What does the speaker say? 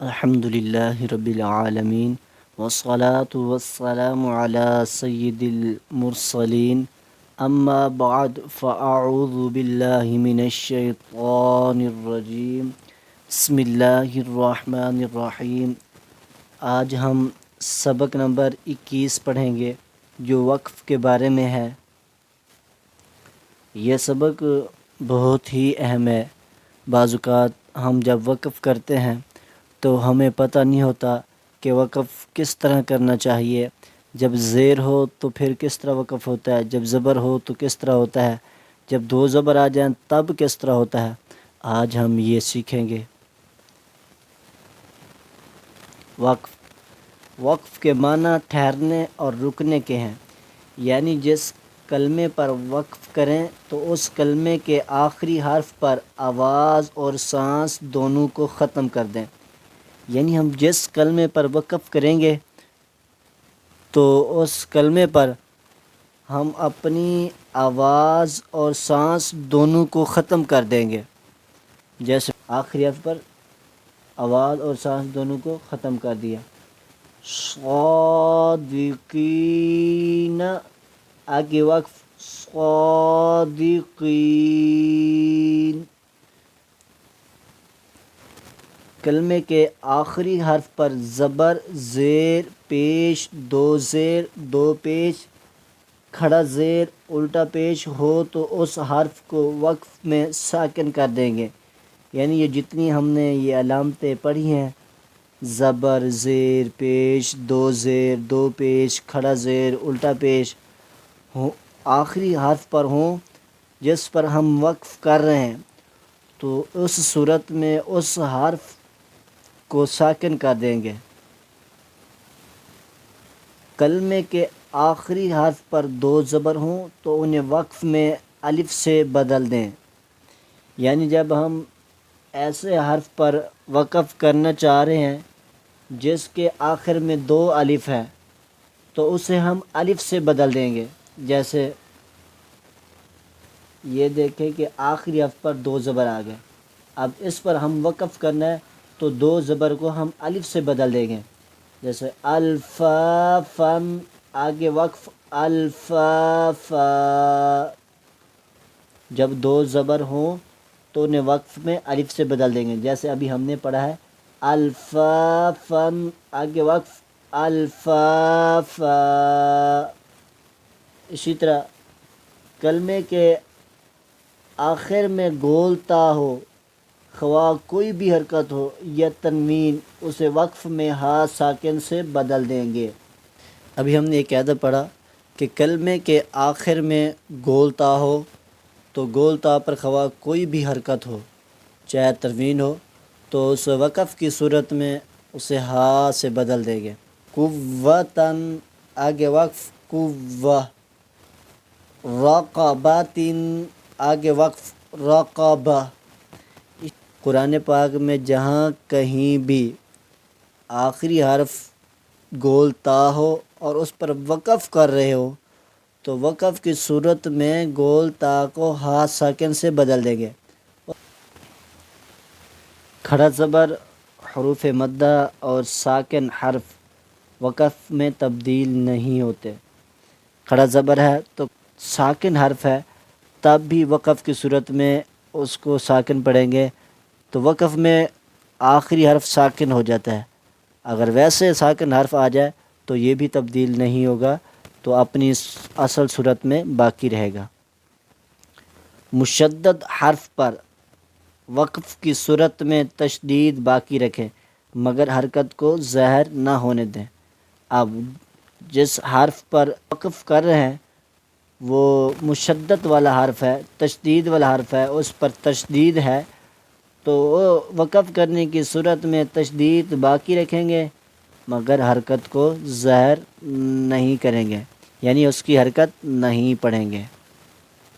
الحمدللہ رب العالمین والصلاة والسلام علی سید المرسلین اما بعد فاعوذ باللہ من الشیطان الرجیم بسم اللہ الرحمن الرحیم۔ آج ہم سبق نمبر 21 پڑھیں گے جو وقف کے بارے میں ہے۔ یہ سبق بہت ہی اہم ہے۔ بعض اوقات ہم جب وقف کرتے ہیں تو ہمیں پتہ نہیں ہوتا کہ وقف کس طرح کرنا چاہیے۔ جب زیر ہو تو پھر کس طرح وقف ہوتا ہے، جب زبر ہو تو کس طرح ہوتا ہے، جب دو زبر آ جائیں تب کس طرح ہوتا ہے۔ آج ہم یہ سیکھیں گے۔ وقف کے معنی ٹھہرنے اور رکنے کے ہیں، یعنی جس کلمے پر وقف کریں تو اس کلمے کے آخری حرف پر آواز اور سانس دونوں کو ختم کر دیں۔ یعنی ہم جس کلمے پر وقف کریں گے تو اس کلمے پر ہم اپنی آواز اور سانس دونوں کو ختم کر دیں گے۔ جیسے آخری حرف پر آواز اور سانس دونوں کو ختم کر دیا۔ صادقین، آگے وقف صادقین۔ کلمے کے آخری حرف پر زبر، زیر پیش، دو زیر، دو پیش، کھڑا زیر، الٹا پیش ہو تو اس حرف کو وقف میں ساکن کر دیں گے۔ یعنی یہ جتنی ہم نے یہ علامتیں پڑھی ہیں، زبر، زیر پیش، دو زیر، دو پیش، کھڑا زیر، الٹا پیش، آخری حرف پر ہوں جس پر ہم وقف کر رہے ہیں تو اس صورت میں اس حرف کو ساکن کر دیں گے۔ کلمے کے آخری حرف پر دو زبر ہوں تو انہیں وقف میں الف سے بدل دیں۔ یعنی جب ہم ایسے حرف پر وقف کرنا چاہ رہے ہیں جس کے آخر میں دو الف ہے تو اسے ہم الف سے بدل دیں گے۔ جیسے یہ دیکھیں کہ آخری حرف پر دو زبر آ گئے، اب اس پر ہم وقف کرنا ہے تو دو زبر کو ہم الف سے بدل دیں گے۔ جیسے الفافم، آگے وقف الفافا۔ جب دو زبر ہوں تو انہیں وقف میں الف سے بدل دیں گے۔ جیسے ابھی ہم نے پڑھا ہے الفافم، آگے وقف الفافا۔ اسی طرح کلمے کے آخر میں گول تا ہو، خواہ کوئی بھی حرکت ہو یا تنوین، اسے وقف میں ہا ساکن سے بدل دیں گے۔ ابھی ہم نے ایک قاعدہ پڑھا کہ کلمے کے آخر میں گول تا ہو تو گول تا پر خواہ کوئی بھی حرکت ہو چاہے تنوین ہو تو اس وقف کی صورت میں اسے ہا سے بدل دیں گے۔ قوتاً، آگے وقف قوہ۔ رقباتن، آگے وقف رقبہ۔ قرآن پاک میں جہاں کہیں بھی آخری حرف گول تا ہو اور اس پر وقف کر رہے ہو تو وقف کی صورت میں گول تا کو ہا ساکن سے بدل دیں گے۔ کھڑا زبر، حروف مدہ اور ساکن حرف وقف میں تبدیل نہیں ہوتے۔ کھڑا زبر ہے تو ساکن حرف ہے تب بھی وقف کی صورت میں اس کو ساکن پڑھیں گے تو وقف میں آخری حرف ساکن ہو جاتا ہے۔ اگر ویسے ساکن حرف آ جائے تو یہ بھی تبدیل نہیں ہوگا تو اپنی اصل صورت میں باقی رہے گا۔ مشدد حرف پر وقف کی صورت میں تشدید باقی رکھیں مگر حرکت کو ظاہر نہ ہونے دیں۔ اب جس حرف پر وقف کر رہے ہیں وہ مشدد والا حرف ہے، تشدید والا حرف ہے، اس پر تشدید ہے تو وقف کرنے کی صورت میں تشدید باقی رکھیں گے مگر حرکت کو ظاہر نہیں کریں گے، یعنی اس کی حرکت نہیں پڑھیں گے۔